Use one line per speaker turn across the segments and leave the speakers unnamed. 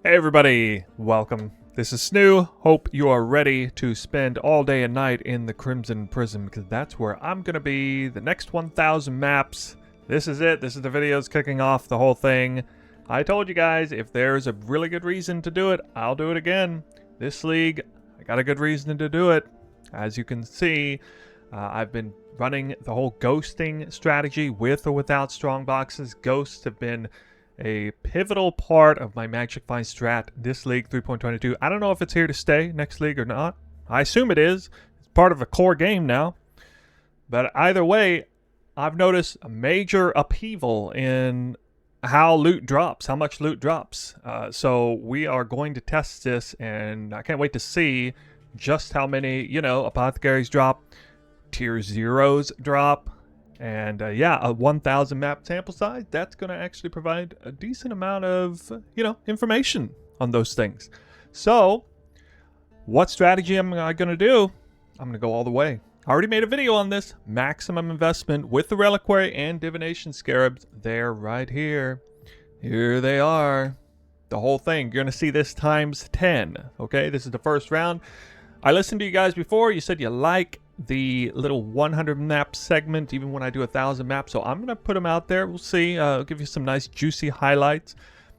Hey everybody, welcome. This is Snoo. Hope you are ready to spend all day and night in the Crimson Prison, because that's where I'm going to be the next 1,000 maps. This is it. This is the videos kicking off the whole thing. I told you guys, if there's a really good reason to do it, I'll do it again. This league, I got a good reason to do it. As you can see, I've been running the whole ghosting strategy with or without strong boxes. Ghosts have been a pivotal part of my Magic Find strat this league 3.22. I don't know if it's here to stay next league or not. I assume it is. It's part of a core game now. But either way, I've noticed a major upheaval in how loot drops, how much loot drops. So we are going to test this, and I can't wait to see just how many, apothecaries drop, tier 0s drop. And yeah, a 1,000 map sample size, that's going to actually provide a decent amount of, information on those things. So, what strategy am I going to do? I'm going to go all the way. I already made a video on this. Maximum investment with the Reliquary and Divination Scarabs. They're right here. Here they are. The whole thing. You're going to see this times 10. Okay, this is the first round. I listened to you guys before. You said you like the little 100 map segment even when I do 1,000 maps, so I'm gonna put them out there. We'll see. I'll give you some nice juicy highlights.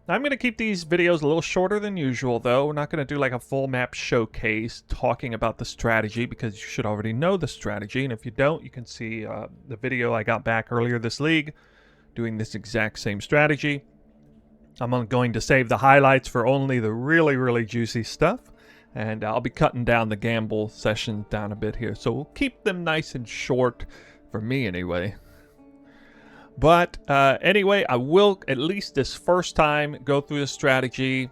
I'm gonna keep these videos a little shorter than usual, though. We're not gonna do like a full map showcase talking about the strategy, because you should already know the strategy, and if you don't, you can see the video I got back earlier this league doing this exact same strategy. I'm going to save the highlights for only the really juicy stuff. And I'll be cutting down the gamble sessions down a bit here. So we'll keep them nice and short, for me anyway. But anyway, I will, at least this first time, go through the strategy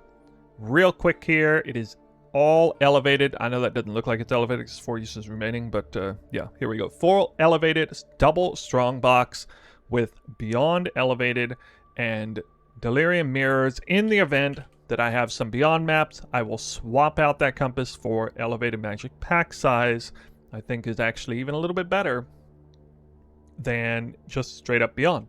real quick here. It is all elevated. I know that doesn't look like it's elevated. It's 4 uses remaining. But yeah, here we go. 4 elevated, double strong box with beyond elevated and delirium mirrors. In the event that I have some beyond maps, I will swap out that compass for elevated magic pack size. I think is actually even a little bit better than just straight up beyond.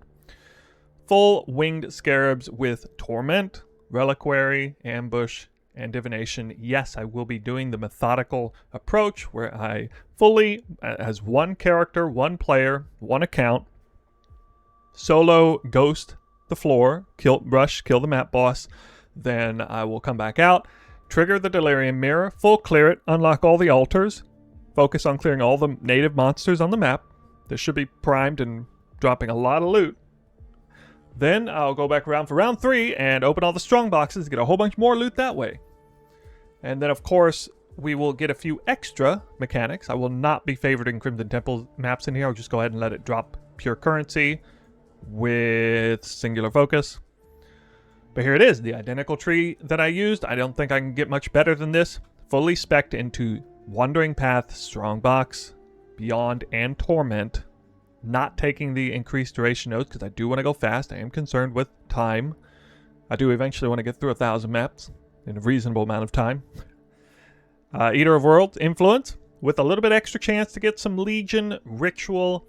Full winged scarabs with torment, reliquary, ambush, and divination. Yes, I will be doing the methodical approach where I fully, as one character, one player, one account, solo ghost the floor, kill the map boss. Then I will come back out, trigger the Delirium Mirror, full clear it, unlock all the altars, focus on clearing all the native monsters on the map. This should be primed and dropping a lot of loot. Then I'll go back around for round 3 and open all the strong boxes, get a whole bunch more loot that way. And then of course, we will get a few extra mechanics. I will not be favoriting Crimson Temple maps in here. I'll just go ahead and let it drop pure currency with singular focus. But here it is, the identical tree that I used. I don't think I can get much better than this. Fully spec'd into Wandering Path, Strong Box, Beyond, and Torment. Not taking the increased duration nodes because I do want to go fast. I am concerned with time. I do eventually want to get through 1,000 maps in a reasonable amount of time. Eater of Worlds, Influence, with a little bit extra chance to get some Legion, Ritual,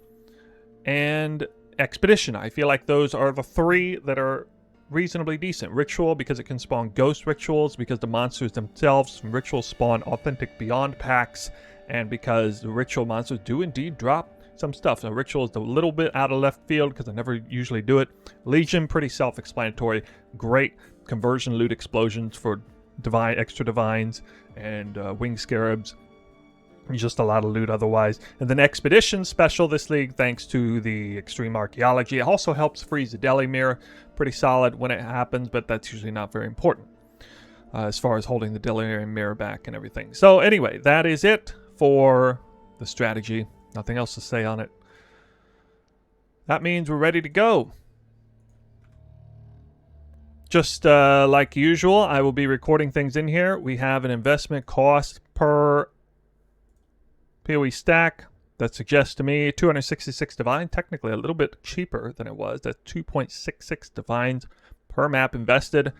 and Expedition. I feel like those are the 3 that are reasonably decent. Ritual, because it can spawn ghost rituals, because the monsters themselves from rituals spawn authentic beyond packs, and because the ritual monsters do indeed drop some stuff. So ritual is a little bit out of left field because I never usually do it. Legion, pretty self-explanatory. Great conversion loot explosions for extra divines and winged scarabs. Just a lot of loot otherwise. And then Expedition special this league, thanks to the extreme archaeology. It also helps freeze the Deli Mirror. Pretty solid when it happens, but that's usually not very important as far as holding the Delirium Mirror back and everything. So anyway, that is it for the strategy. Nothing else to say on it. That means we're ready to go. Just like usual, I will be recording things in here. We have an investment cost per PoE stack that suggests to me 266 divine, technically a little bit cheaper than it was. That's 2.66 divines per map invested.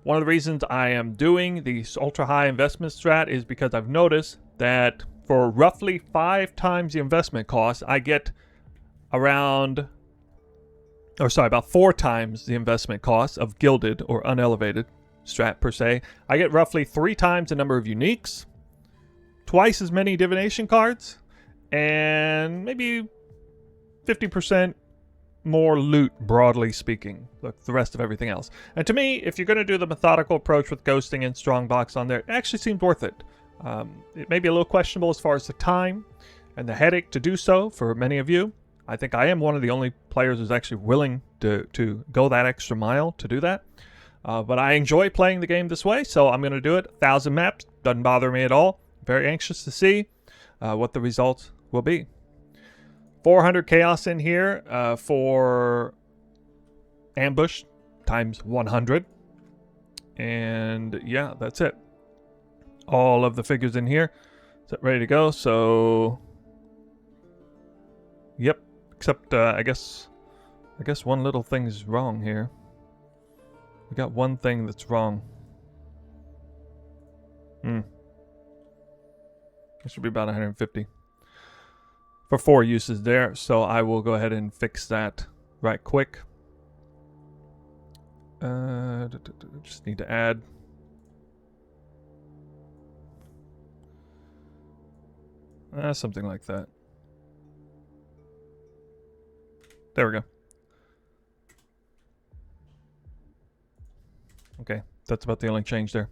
One of the reasons I am doing the ultra high investment strat is because I've noticed that for roughly 5 times the investment cost, I get around about 4 times the investment cost of gilded or unelevated. strat per se. I get roughly 3 times the number of uniques, twice as many divination cards, and maybe 50% more loot, broadly speaking. Look, the rest of everything else. And to me, if you're going to do the methodical approach with ghosting and strongbox on there, it actually seemed worth it. It may be a little questionable as far as the time and the headache to do so for many of you. I think I am one of the only players who's actually willing to go that extra mile to do that. But I enjoy playing the game this way, so I'm going to do it. 1,000 maps, doesn't bother me at all. Very anxious to see what the results will be. 400 chaos in here for ambush times 100. And yeah, that's it. All of the figures in here. Is that ready to go? So, yep. Except I guess one little thing's wrong here. We got one thing that's wrong. It should be about 150 for 4 uses there. So I will go ahead and fix that right quick. Just need to add. Something like that. There we go. Okay, that's about the only change there.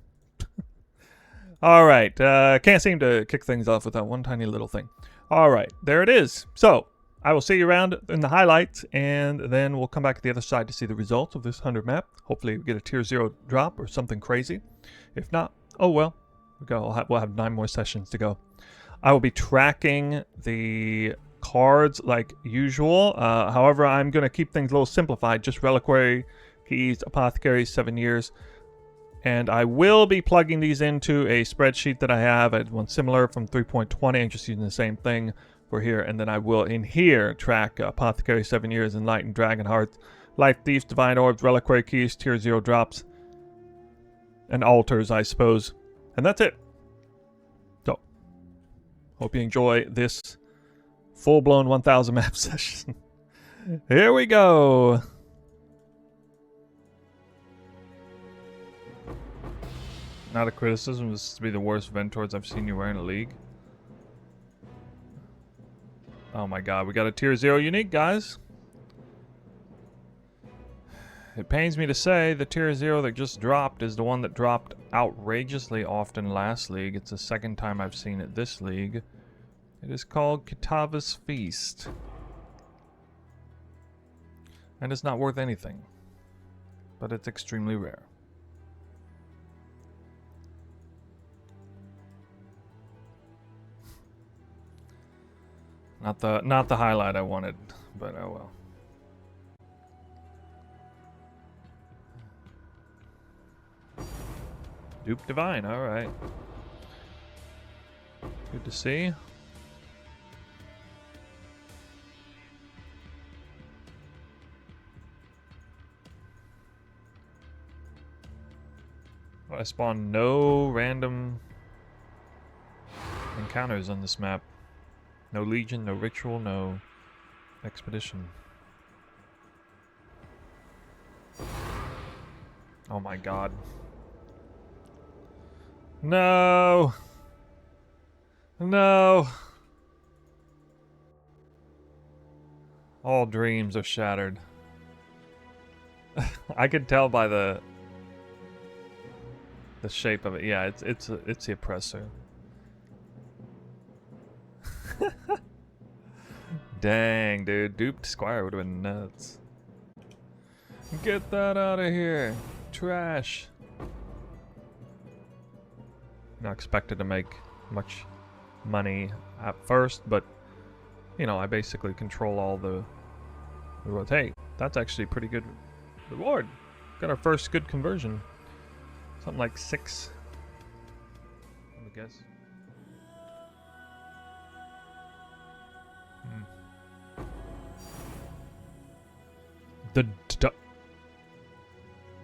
All right, can't seem to kick things off without one tiny little thing. All right, there it is. So I will see you around in the highlights, and then we'll come back to the other side to see the results of this 100 map. Hopefully we get a tier 0 drop or something crazy. If not, oh well. We'll have 9 more sessions to go. I will be tracking the cards like usual. However, I'm going to keep things a little simplified. Just reliquary keys, apothecary, 7 years. And I will be plugging these into a spreadsheet that I have. I had one similar from 3.20. I'm just using the same thing for here. And then I will, in here, track apothecary, 7 years, enlightened, dragon hearts, life thieves, divine orbs, reliquary keys, tier 0 drops, and altars, I suppose. And that's it. So, hope you enjoy this full-blown 1,000 map session. Here we go. Not a criticism, this is to be the worst Ventors I've seen you wear in a league. Oh my god, we got a tier 0 unique, guys. It pains me to say the tier 0 that just dropped is the one that dropped outrageously often last league. It's the second time I've seen it this league. It is called Kitava's Feast. And it's not worth anything. But it's extremely rare. Not the highlight I wanted, but oh well. Dupe Divine, alright. Good to see. Well, I spawned no random encounters on this map. No Legion, no Ritual, no Expedition. Oh my god. No! No! All dreams are shattered. I could tell by the shape of it. Yeah, it's the oppressor. Dang, dude. Duped Squire would have been nuts. Get that out of here. Trash. Not expected to make much money at first, but, you know, I basically control all the rewards. Hey, that's actually a pretty good reward. Got our first good conversion. Something like 6. I would guess.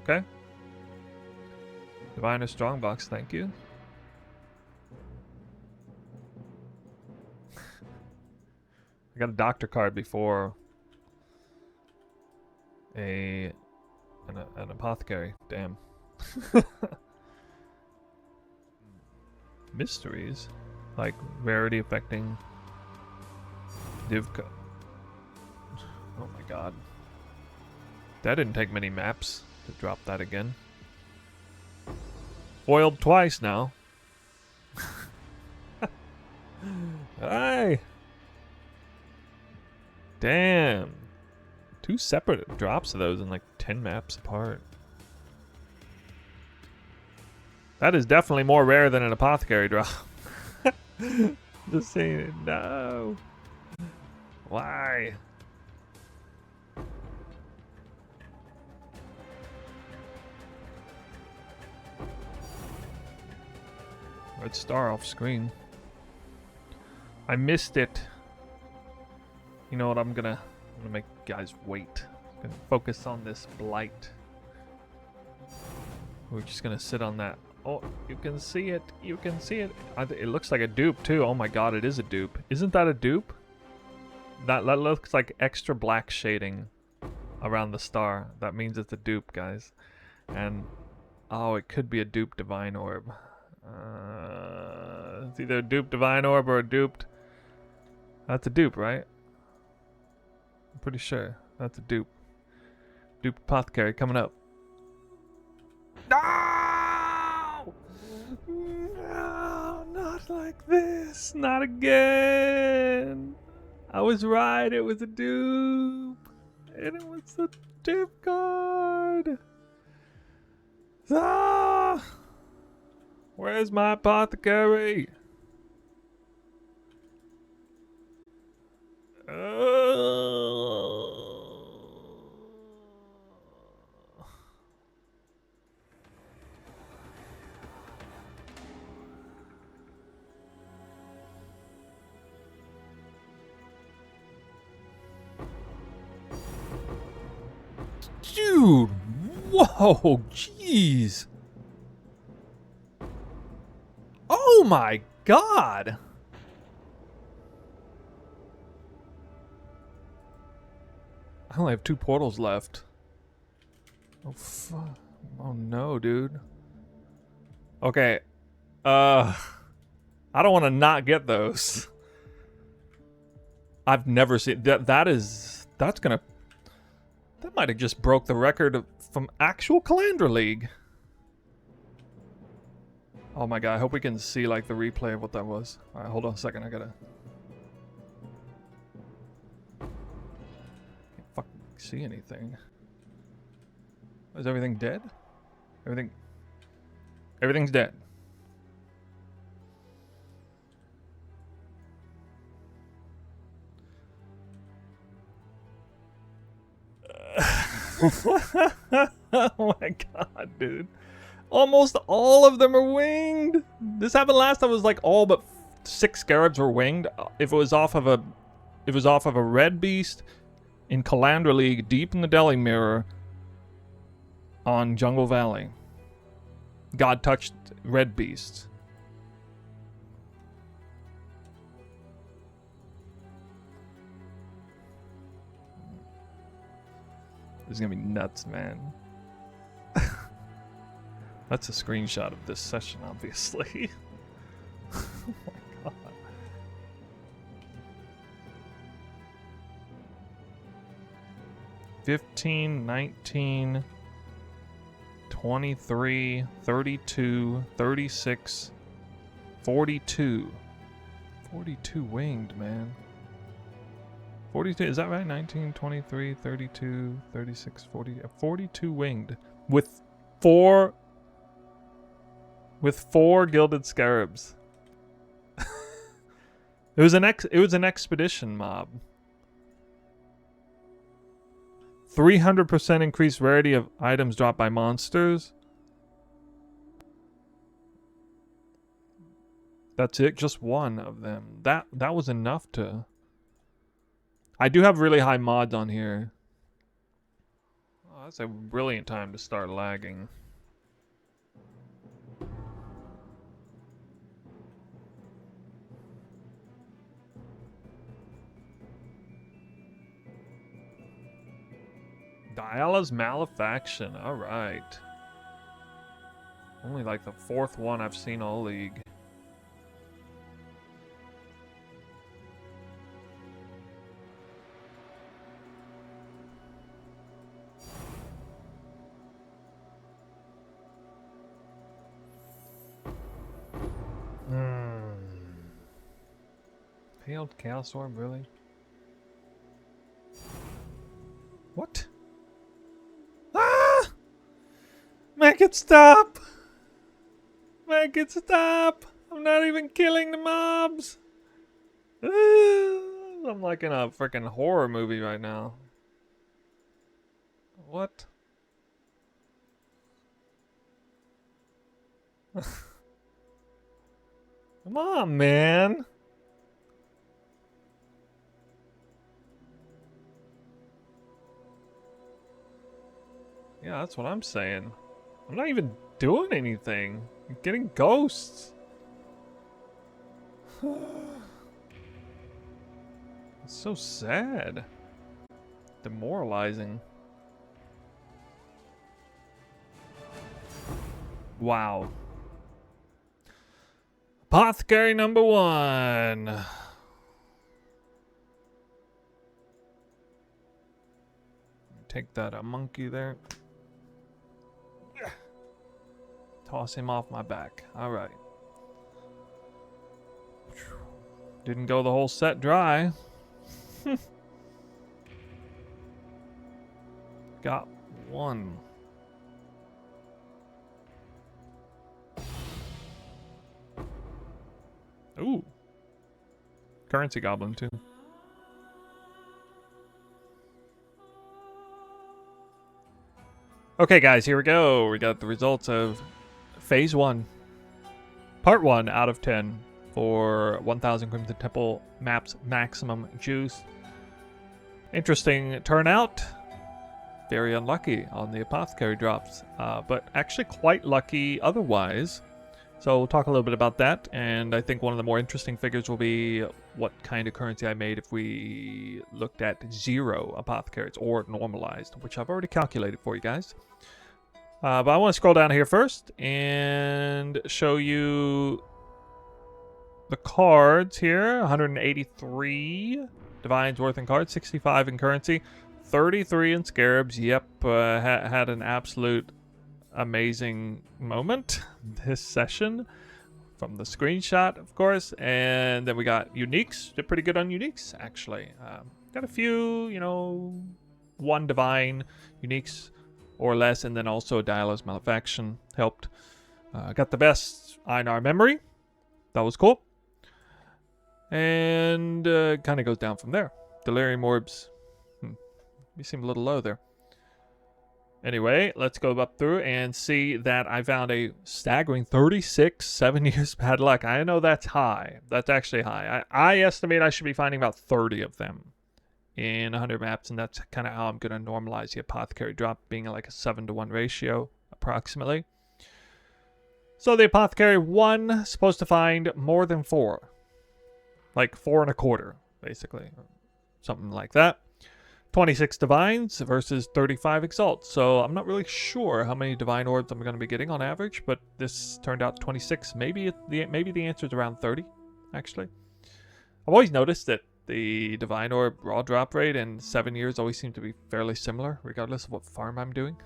Okay. Diviner Strongbox, thank you. I got a doctor card before an apothecary. Damn. Mysteries? Like rarity affecting Divka. Oh my god. That didn't take many maps to drop that again. Foiled twice now. Hi. Damn. 2 separate drops of those in like 10 maps apart. That is definitely more rare than an apothecary drop. Just saying it. No. Why? Red star off screen. I missed it. You know what? I'm gonna make guys wait. I'm gonna focus on this blight. We're just gonna sit on that. Oh, you can see it. You can see it. It looks like a dupe too. Oh my god, it is a dupe. Isn't that a dupe? That looks like extra black shading around the star. That means it's a dupe, guys. And oh, it could be a dupe divine orb. It's either a dupe divine orb or a duped. That's a dupe, right? I'm pretty sure that's a dupe. Dupe apothecary coming up. No! No, not like this. Not again. I was right. It was a dupe. And it was a dupe card. Ah! Where's my apothecary? Dude, whoa, jeez. Oh my god. I only have 2 portals left. Oh fuck. Oh no, dude. Okay. I don't want to not get those. I've never seen that. That's gonna. That might have just broke the record from actual Calandra League. Oh my god, I hope we can see like the replay of what that was. Alright, hold on a second, I gotta... Can't fucking see anything. Is everything dead? Everything's dead. Oh my god, dude. Almost all of them are winged. This happened last time. It was like all but 6 scarabs were winged. If it was off of a red beast in Calandra League, deep in the Delhi Mirror on Jungle Valley. God touched red beasts. This is gonna be nuts, man. That's a screenshot of this session, obviously. Oh my god. 15, 19, 23, 32, 36, 42. 42 winged, man. 42, is that right? 19, 23, 32, 36, 40, 42 winged. With 4 gilded scarabs. It was an expedition mob. 300% increased rarity of items dropped by monsters. That's it, just one of them. That was enough to... I do have really high mods on here. Oh, that's a brilliant time to start lagging. Diala's Malefaction, alright. Only like the 4th one I've seen all league. Failed Chaos Orb, really? What? Ah! Make it stop! Make it stop! I'm not even killing the mobs! I'm like in a freaking horror movie right now. What? Come on, man! Yeah, that's what I'm saying. I'm not even doing anything. I'm getting ghosts. It's so sad. Demoralizing. Wow. Apothecary number 1. Take that monkey there. Toss him off my back. Alright. Didn't go the whole set dry. Got 1. Ooh. Currency goblin too. Okay guys, here we go. We got the results of Phase 1. Part 1 out of 10 for 1000 Crimson Temple maps maximum juice. Interesting turnout. Very unlucky on the apothecary drops, but actually quite lucky otherwise. So we'll talk a little bit about that, and I think one of the more interesting figures will be what kind of currency I made if we looked at 0 apothecaries or normalized, which I've already calculated for you guys. But I want to scroll down here first and show you the cards here. 183 Divines worth in cards, 65 in currency, 33 in scarabs. Yep, had an absolute amazing moment this session from the screenshot, of course. And then we got uniques. Did pretty good on uniques, actually. Got a few, you know, 1 divine uniques or less, and then also Dialos Malefaction helped. Got the best Einar memory. That was cool. And kind of goes down from there. Delirium orbs. You seem a little low there. Anyway, let's go up through and see that I found a staggering 36 7 years bad luck. I know that's high. That's actually high. I estimate I should be finding about 30 of them in 100 maps, and that's kind of how I'm going to normalize the apothecary drop, being like a 7-to-1 ratio, approximately. So the apothecary 1 supposed to find more than 4. Like 4 1/4, basically. Or something like that. 26 divines versus 35 exalts. So I'm not really sure how many divine orbs I'm going to be getting on average, but this turned out 26. Maybe the answer is around 30, actually. I've always noticed that the divine orb raw drop rate in 7 years always seems to be fairly similar, regardless of what farm I'm doing.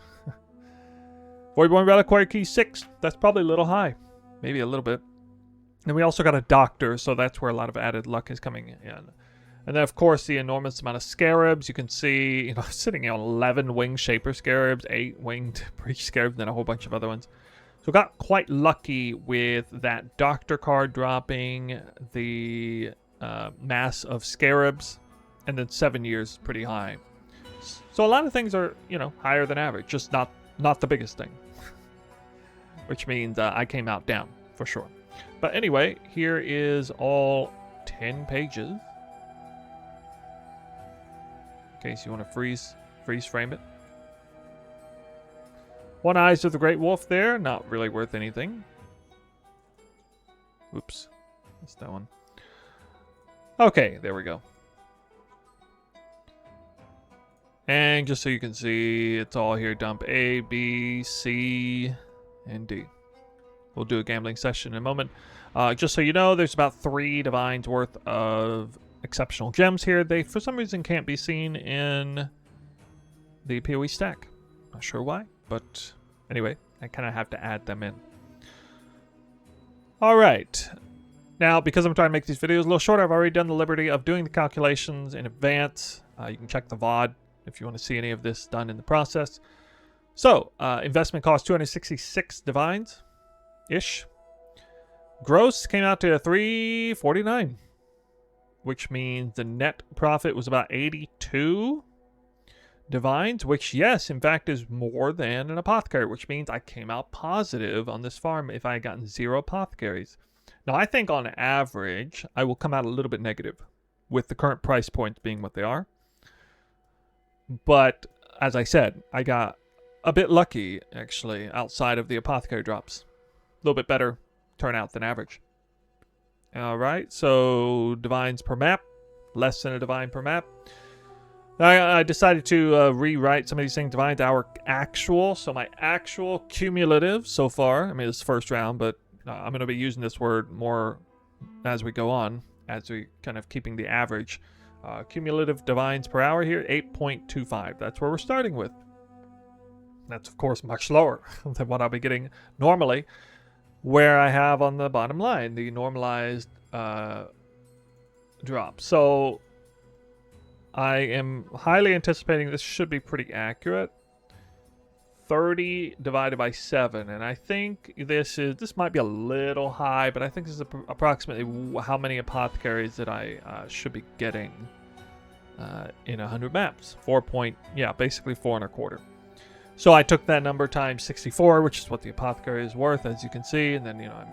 Voidborn Reliquary Key 6. That's probably a little high. Maybe a little bit. And we also got a doctor, so that's where a lot of added luck is coming in. And then, of course, the enormous amount of scarabs. You can see, you know, sitting on 11 winged shaper scarabs, 8 winged breach scarabs, and then a whole bunch of other ones. So got quite lucky with that doctor card dropping, the mass of scarabs, and then 7 years pretty high. So a lot of things are, you know, higher than average, just not the biggest thing. Which means I came out down, for sure. But anyway, here is all 10 pages. In case you want to freeze frame it. One Eyes of the Great Wolf there, not really worth anything. Oops, missed that one. Okay, there we go. And just so you can see, it's all here. Dump A, B, C, and D. we'll do a gambling session in a moment. Just so you know, there's about 3 divines worth of exceptional gems here. They, for some reason, can't be seen in the PoE stack. Not sure why, but anyway, I kind of have to add them in. All right. Now, because I'm trying to make these videos a little shorter, I've already done the liberty of doing the calculations in advance. You can check the VOD if you want to see any of this done in the process. So, investment cost 266 divines-ish. Gross came out to 349, which means the net profit was about 82 divines, which, yes, in fact, is more than an apothecary, which means I came out positive on this farm if I had gotten 0 apothecaries. Now, I think on average, I will come out a little bit negative with the current price points being what they are. But, as I said, I got a bit lucky, actually, outside of the apothecary drops. A little bit better turnout than average. Alright, so divines per map. Less than a divine per map. I decided to rewrite some of these things. Divines, our actual. So my actual cumulative so far. I mean, this is first round, but I'm going to be using this word more as we go on. As we kind of keeping the average. Cumulative divines per hour here, 8.25. That's where we're starting with. That's, of course, much lower than what I'll be getting normally. Where I have on the bottom line, the normalized drop. So I am highly anticipating this should be pretty accurate. 30 divided by 7. And I think this might be a little high, but I think this is approximately how many apothecaries that I should be getting in 100 maps. Basically 4.25. So I took that number times 64, which is what the apothecary is worth, as you can see, and then, I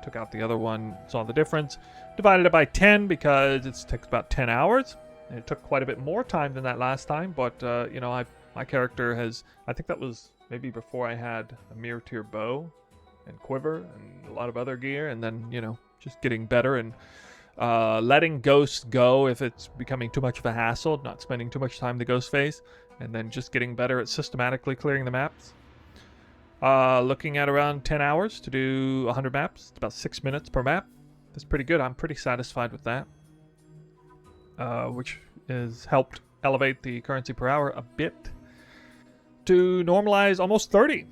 took out the other one, saw the difference, divided it by 10 because it takes about 10 hours, and it took quite a bit more time than that last time, but, my character has, I think that was maybe before I had a mirror tier bow and quiver and a lot of other gear, and then, just getting better and letting ghosts go if it's becoming too much of a hassle, not spending too much time in the ghost phase. And then just getting better at systematically clearing the maps. Looking at around 10 hours to do 100 maps. It's about 6 minutes per map. That's pretty good. I'm pretty satisfied with that. Which has helped elevate the currency per hour a bit. To normalize almost 30.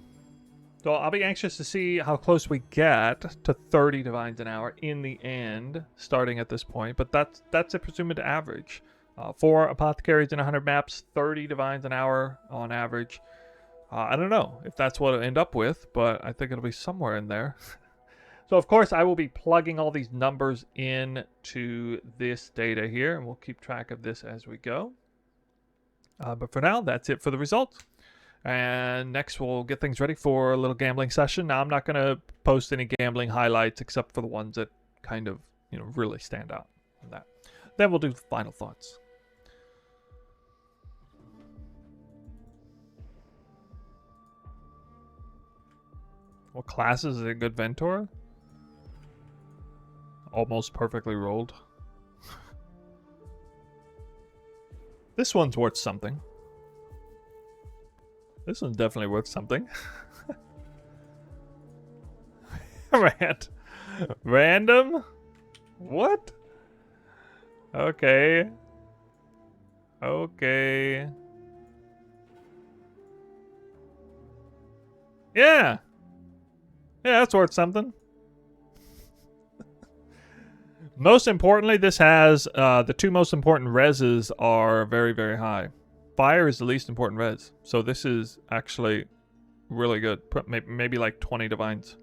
So I'll be anxious to see how close we get to 30 divines an hour in the end, starting at this point. But that's a presumed average. 4 apothecaries in 100 maps, 30 divines an hour on average. I don't know if that's what it'll end up with, but I think it'll be somewhere in there. So, of course, I will be plugging all these numbers into this data here, and we'll keep track of this as we go. But for now, that's it for the results. And next, we'll get things ready for a little gambling session. Now, I'm not going to post any gambling highlights except for the ones that kind of, really stand out. On that. Then we'll do final thoughts. What classes is a good Ventor? Almost perfectly rolled. This one's worth something. This one's definitely worth something. Random? What? Okay. Yeah. Yeah, that's worth something. Most importantly, this has the 2 most important reses are very, very high. Fire is the least important res. So this is actually really good. Maybe like 20 divines.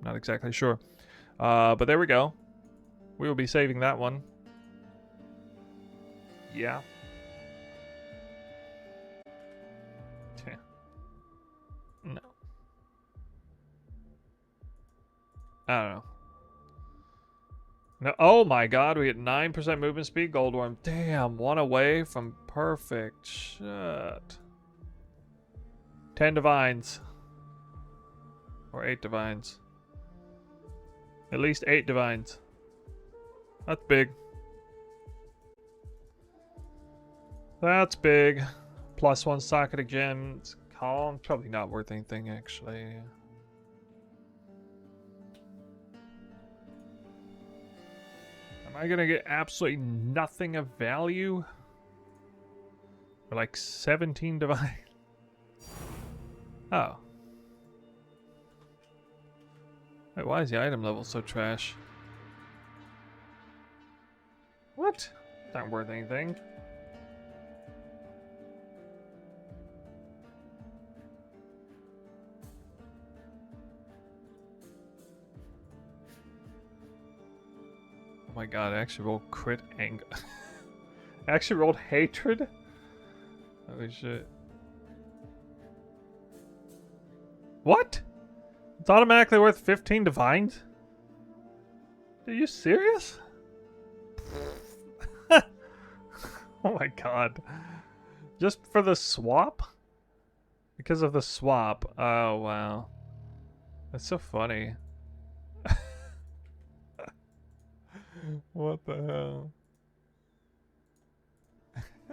Not exactly sure. But there we go. We will be saving that one. Yeah. No. I don't know. No. Oh my god, we get 9% movement speed, gold worm. Damn, 1 away from perfect. Shit. 10 divines. Or 8 divines. At least 8 divines. That's big. That's big. +1 socketed gems. Calm. Probably not worth anything, actually. I gonna get absolutely nothing of value? For like 17 divine? Oh. Wait, why is the item level so trash? What? Not worth anything. Oh my god, I actually rolled crit anger. I actually rolled hatred? Holy shit. What? It's automatically worth 15 divines? Are you serious? Oh my god. Just for the swap? Because of the swap. Oh wow. That's so funny. What the hell?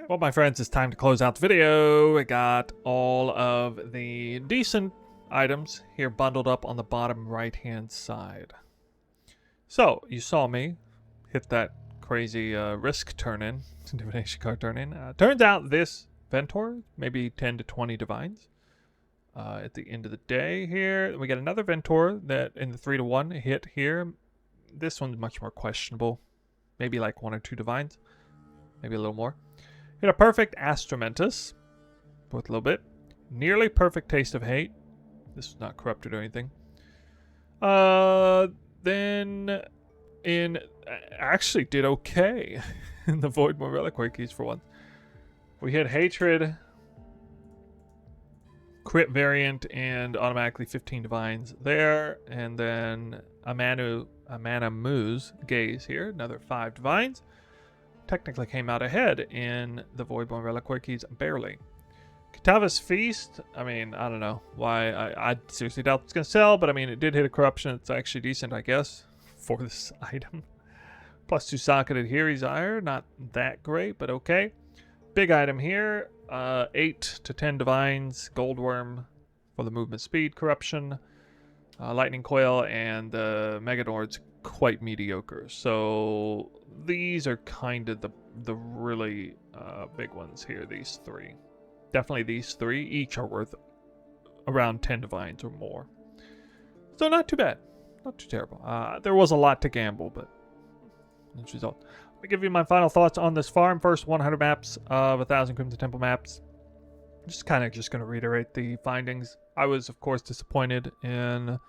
Well, my friends, it's time to close out the video. I got all of the decent items here bundled up on the bottom right-hand side. So, you saw me hit that crazy risk turn-in, Divination card turn-in. Turns out this Ventor, maybe 10 to 20 divines. At the end of the day here, we got another Ventor that in the 3 to 1 hit here. This one's much more questionable. Maybe like 1 or 2 divines. Maybe a little more. Hit a perfect Astromentus. Worth a little bit. Nearly perfect Taste of Hate. This is not corrupted or anything. Then actually did okay in the Void More Reliquary keys for once. We hit Hatred, crit variant, and automatically 15 divines there. And then Amana Moo's Gaze here, another 5 divines. Technically came out ahead in the Voidborn Reliquary keys, barely. Kitava's Feast, I mean, I don't know why. I seriously doubt it's going to sell, but I mean, it did hit a corruption. It's actually decent, I guess, for this item. Plus 2 socketed Hiri's Ire, not that great, but okay. Big item here, 8 to 10 divines, Gold Worm for the movement speed corruption, Lightning Coil, and the Megadord's quite mediocre. So these are kind of the really big ones here, these 3. Definitely these 3. Each are worth around 10 divines or more. So not too bad. Not too terrible. There was a lot to gamble, but that's the result. I'll give you my final thoughts on this farm. First 100 maps of 1,000 Crimson Temple maps. Just going to reiterate the findings. I was, of course, disappointed in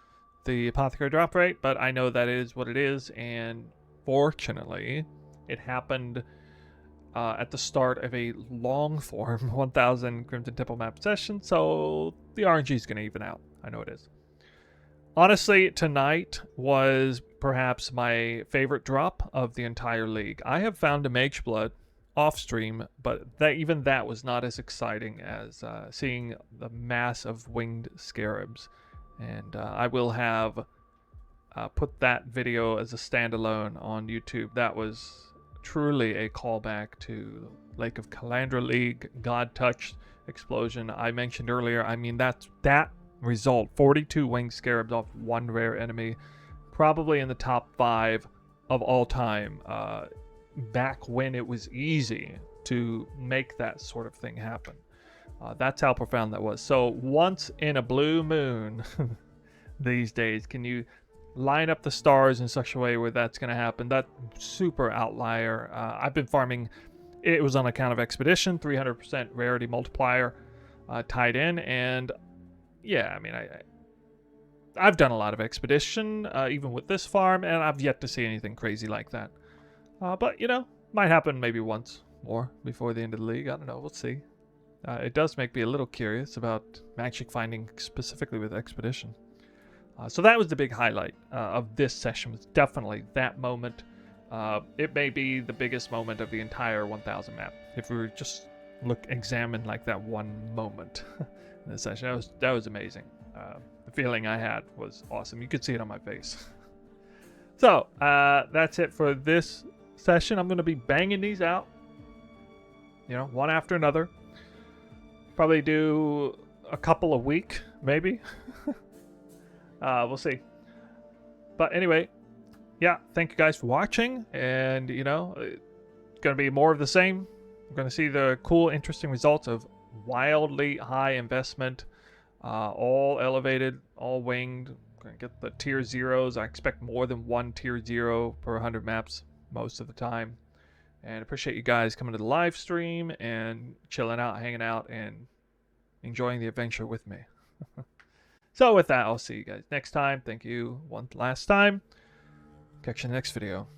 the Apothecary drop rate, but I know that is what it is, and fortunately, it happened at the start of a long form 1,000 Crimson Temple map session, so the RNG is going to even out. I know it is. Honestly, tonight was perhaps my favorite drop of the entire league. I have found a Mage Blood off stream, but even that was not as exciting as seeing the mass of winged scarabs. And I will have put that video as a standalone on YouTube. That was truly a callback to Lake of Calandra League, God Touched explosion I mentioned earlier. I mean, that result, 42 winged scarabs off 1 rare enemy, probably in the top 5 of all time, back when it was easy to make that sort of thing happen. That's how profound that was. So once in a blue moon these days, can you line up the stars in such a way where that's going to happen? That super outlier. I've been farming. It was on account of Expedition, 300% rarity multiplier tied in. And yeah, I mean, I've done a lot of Expedition, even with this farm, and I've yet to see anything crazy like that. But, you know, might happen maybe once more before the end of the league. I don't know. We'll see. It does make me a little curious about magic finding specifically with Expedition. So that was the big highlight of this session, was definitely that moment. It may be the biggest moment of the entire 1,000 map, if we were just examine like that one moment in this session. That was amazing. The feeling I had was awesome. You could see it on my face. So that's it for this session. I'm going to be banging these out, you know, one after another. Probably do a couple a week, maybe. We'll see. But anyway, yeah, thank you guys for watching. And, you know, it's going to be more of the same. We're going to see the cool, interesting results of wildly high investment, all elevated, all winged. Going to get the tier zeros. I expect more than one tier zero per 100 maps most of the time. And appreciate you guys coming to the live stream and chilling out, hanging out, and enjoying the adventure with me. So with that, I'll see you guys next time. Thank you one last time. Catch you in the next video.